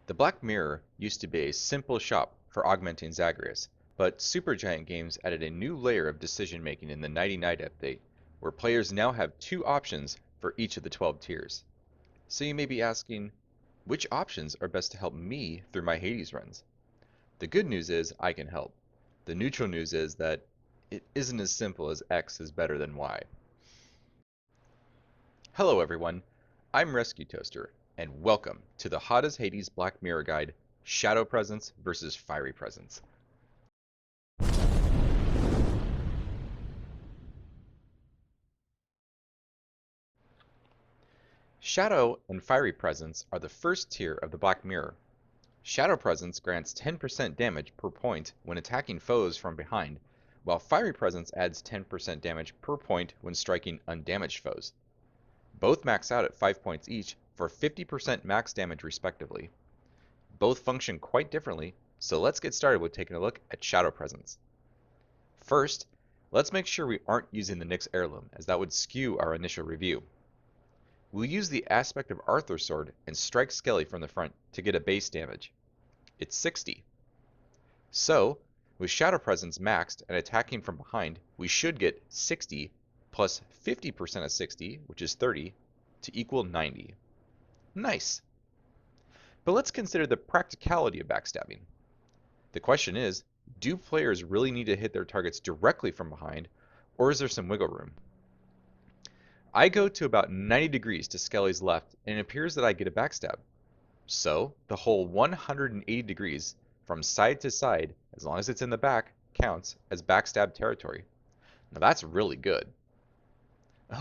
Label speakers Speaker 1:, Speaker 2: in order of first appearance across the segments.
Speaker 1: The Black Mirror used to be a simple shop for augmenting Zagreus, but Supergiant Games added a new layer of decision making in the Nighty Night update, where players now have two options for each of the 12 tiers. So you may be asking, which options are best to help me through my Hades runs? The good news is I can help. The neutral news is that it isn't as simple as X is better than Y. Hello everyone, I'm Rescue Toaster, and welcome to the Hot as Hades Black Mirror Guide, Shadow Presence versus Fiery Presence. Shadow and Fiery Presence are the first tier of the Black Mirror. Shadow Presence grants 10% damage per point when attacking foes from behind, while Fiery Presence adds 10% damage per point when striking undamaged foes. Both max out at 5 points each for 50% max damage respectively. Both function quite differently, so let's get started with taking a look at Shadow Presence. First, let's make sure we aren't using the Nyx Heirloom, as that would skew our initial review. We'll use the Aspect of Arthur sword and strike Skelly from the front to get a base damage. It's 60. So, with Shadow Presence maxed and attacking from behind, we should get 60 plus 50% of 60, which is 30, to equal 90. Nice! But let's consider the practicality of backstabbing. The question is, do players really need to hit their targets directly from behind, or is there some wiggle room? I go to about 90 degrees to Skelly's left, and it appears that I get a backstab. So, the whole 180 degrees, from side to side, as long as it's in the back, counts as backstab territory. Now that's really good.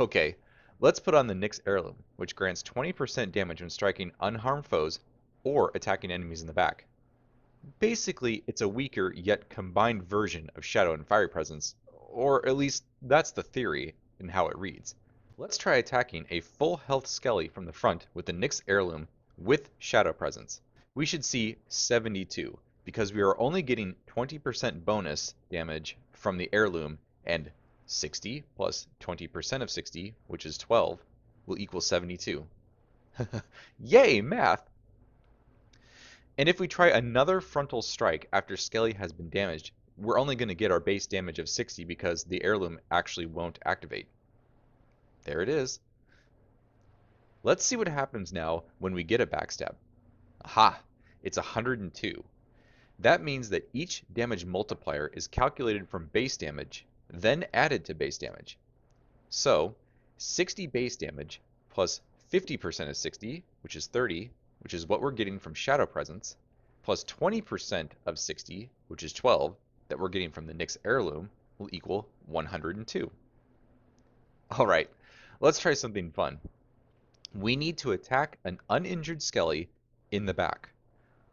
Speaker 1: Okay, let's put on the Nyx Heirloom, which grants 20% damage when striking unharmed foes or attacking enemies in the back. Basically, it's a weaker yet combined version of Shadow and Fiery Presence, or at least that's the theory in how it reads. Let's try attacking a full health Skelly from the front with the Nyx Heirloom with Shadow Presence. We should see 72, because we are only getting 20% bonus damage from the Heirloom, and 60 plus 20% of 60, which is 12, will equal 72. Yay, math! And if we try another frontal strike after Skelly has been damaged, we're only going to get our base damage of 60 because the Heirloom actually won't activate. There it is. Let's see what happens now when we get a backstab. Aha! It's 102. That means that each damage multiplier is calculated from base damage, then added to base damage. So, 60 base damage plus 50% of 60, which is 30, which is what we're getting from Shadow Presence, plus 20% of 60, which is 12, that we're getting from the Nyx Heirloom, will equal 102. Alright, let's try something fun. We need to attack an uninjured Skelly in the back.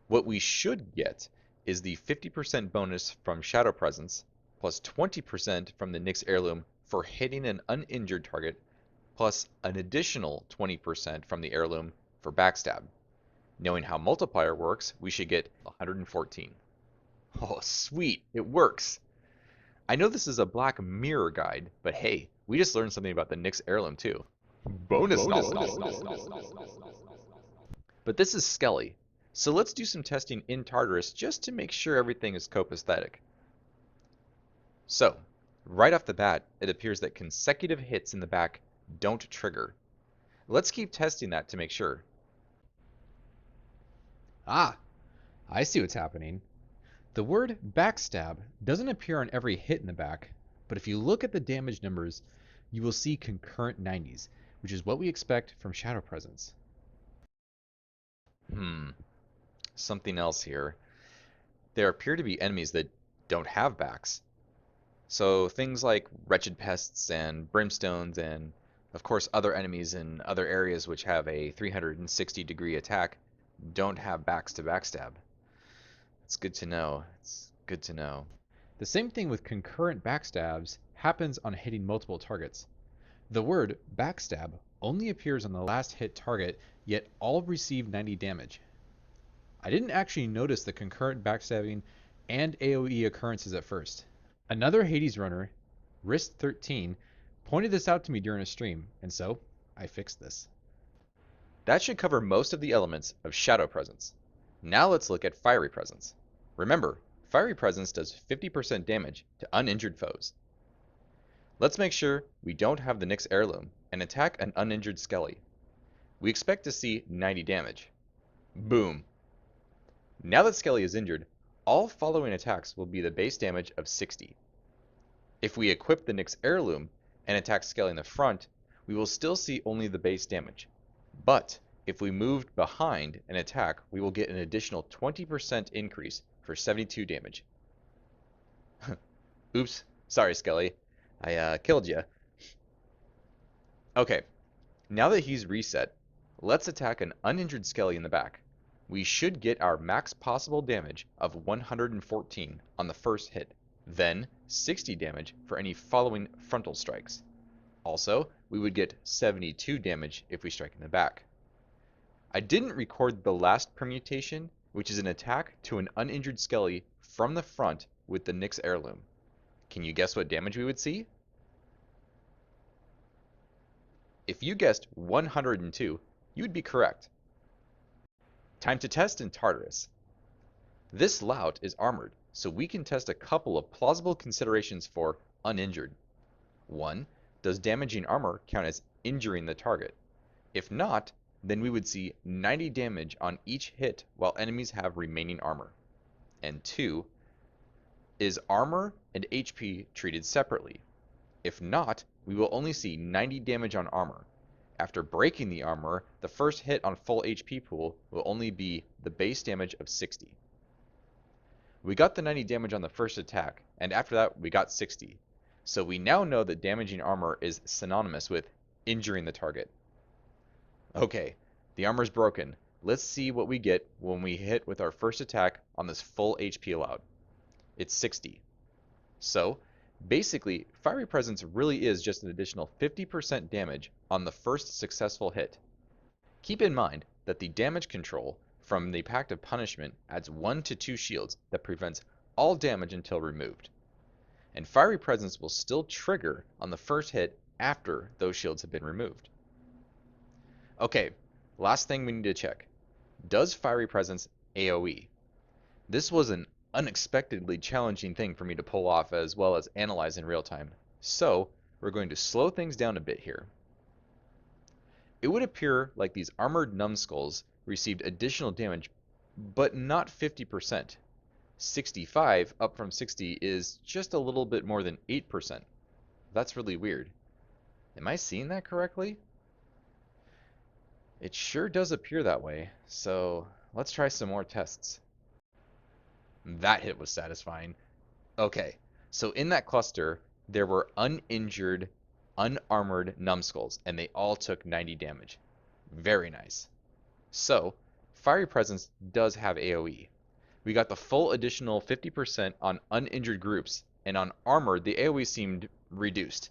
Speaker 1: What we should get is the 50% bonus from Shadow Presence, plus 20% from the Nyx Heirloom for hitting an uninjured target, plus an additional 20% from the Heirloom for backstab. Knowing how multiplier works, we should get 114. Oh, sweet, it works! I know this is a Black Mirror guide, but hey, we just learned something about the Nyx Heirloom too. Bonus knowledge! But this is Skelly, so let's do some testing in Tartarus just to make sure everything is copacetic. So, right off the bat, it appears that consecutive hits in the back don't trigger. Let's keep testing that to make sure.
Speaker 2: Ah, I see what's happening. The word backstab doesn't appear on every hit in the back, but if you look at the damage numbers, you will see concurrent 90s, which is what we expect from Shadow Presence.
Speaker 1: Something else here. There appear to be enemies that don't have backs. So things like Wretched Pests and Brimstones and, of course, other enemies in other areas which have a 360-degree attack don't have backs to backstab. It's good to know. It's good to know.
Speaker 2: The same thing with concurrent backstabs happens on hitting multiple targets. The word backstab only appears on the last hit target, yet all receive 90 damage. I didn't actually notice the concurrent backstabbing and AoE occurrences at first. Another Hades runner, Wrist13, pointed this out to me during a stream, and so I fixed this.
Speaker 1: That should cover most of the elements of Shadow Presence. Now let's look at Fiery Presence. Remember, Fiery Presence does 50% damage to uninjured foes. Let's make sure we don't have the Nyx Heirloom and attack an uninjured Skelly. We expect to see 90 damage. Boom! Now that Skelly is injured, all following attacks will be the base damage of 60. If we equip the Nyx Heirloom and attack Skelly in the front, we will still see only the base damage. But if we moved behind an attack, we will get an additional 20% increase for 72 damage. Oops, sorry Skelly, I killed you. Okay, now that he's reset, let's attack an uninjured Skelly in the back. We should get our max possible damage of 114 on the first hit, then 60 damage for any following frontal strikes. Also, we would get 72 damage if we strike in the back. I didn't record the last permutation, which is an attack to an uninjured Skelly from the front with the Nyx Heirloom. Can you guess what damage we would see? If you guessed 102, you'd be correct. Time to test in Tartarus. This lout is armored, so we can test a couple of plausible considerations for uninjured. 1. Does damaging armor count as injuring the target? If not, then we would see 90 damage on each hit while enemies have remaining armor. And 2. Is armor and HP treated separately? If not, we will only see 90 damage on armor. After breaking the armor, the first hit on full HP pool will only be the base damage of 60. We got the 90 damage on the first attack, and after that we got 60. So we now know that damaging armor is synonymous with injuring the target. Okay, the armor's broken. Let's see what we get when we hit with our first attack on this full HP allowed. It's 60. So, basically, Fiery Presence really is just an additional 50% damage on the first successful hit. Keep in mind that the damage control from the Pact of Punishment adds 1 to 2 shields that prevents all damage until removed. And Fiery Presence will still trigger on the first hit after those shields have been removed. Okay, last thing we need to check. Does Fiery Presence AoE? This was an unexpectedly challenging thing for me to pull off as well as analyze in real time. So, we're going to slow things down a bit here. It would appear like these armored numbskulls received additional damage, but not 50%. 65 up from 60 is just a little bit more than 8%. That's really weird. Am I seeing that correctly? It sure does appear that way, so let's try some more tests. That hit was satisfying. Okay, so in that cluster, there were uninjured, unarmored numbskulls, and they all took 90 damage. Very nice. So, Fiery Presence does have AoE. We got the full additional 50% on uninjured groups, and on armored, the AoE seemed reduced.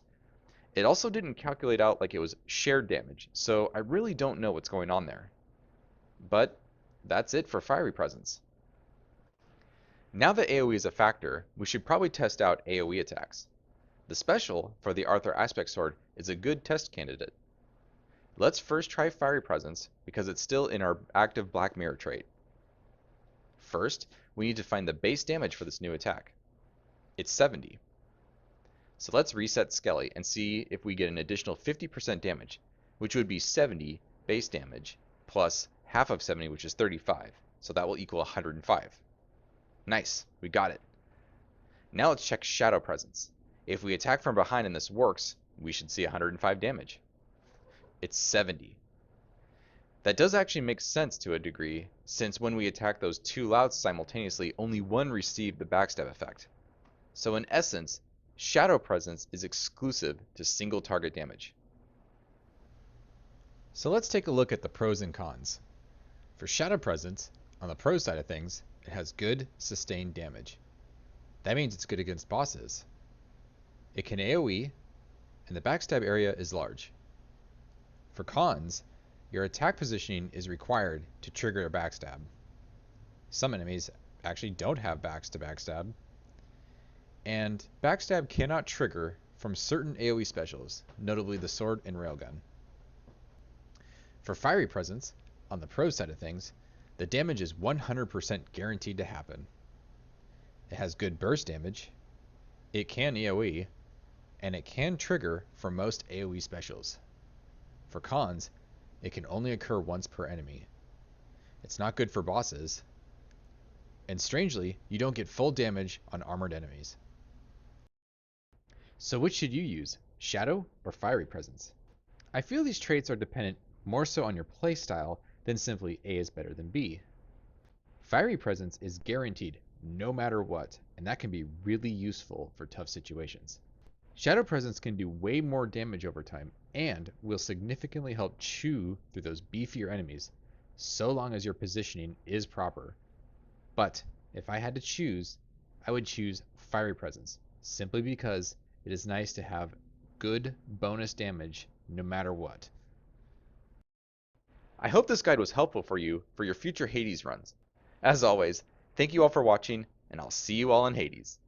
Speaker 1: It also didn't calculate out like it was shared damage, so I really don't know what's going on there. But that's it for Fiery Presence. Now that AoE is a factor, we should probably test out AoE attacks. The special for the Arthur Aspect Sword is a good test candidate. Let's first try Fiery Presence because it's still in our active Black Mirror trait. First, we need to find the base damage for this new attack. It's 70. So let's reset Skelly and see if we get an additional 50% damage, which would be 70 base damage plus half of 70, which is 35. So that will equal 105. Nice, we got it. Now let's check Shadow Presence. If we attack from behind and this works, we should see 105 damage. It's 70. That does actually make sense to a degree, since when we attack those two louts simultaneously, only one received the backstab effect. So in essence, Shadow Presence is exclusive to single target damage.
Speaker 2: So let's take a look at the pros and cons. For Shadow Presence, on the pro side of things, it has good sustained damage. That means it's good against bosses. It can AoE, and the backstab area is large. For cons, your attack positioning is required to trigger a backstab. Some enemies actually don't have backs to backstab, and backstab cannot trigger from certain AoE specials, notably the sword and railgun. For Fiery Presence, on the pro side of things, The damage is 100% guaranteed to happen. It has good burst damage, it can AoE, and it can trigger for most AoE specials. For cons, it can only occur once per enemy. It's not good for bosses, and strangely, you don't get full damage on armored enemies. So which should you use, Shadow or Fiery Presence? I feel these traits are dependent more so on your playstyle than simply A is better than B. Fiery Presence is guaranteed no matter what, and that can be really useful for tough situations. Shadow Presence can do way more damage over time and will significantly help chew through those beefier enemies, so long as your positioning is proper. But if I had to choose, I would choose Fiery Presence, simply because it is nice to have good bonus damage no matter what.
Speaker 1: I hope this guide was helpful for you for your future Hades runs. As always, thank you all for watching, and I'll see you all in Hades.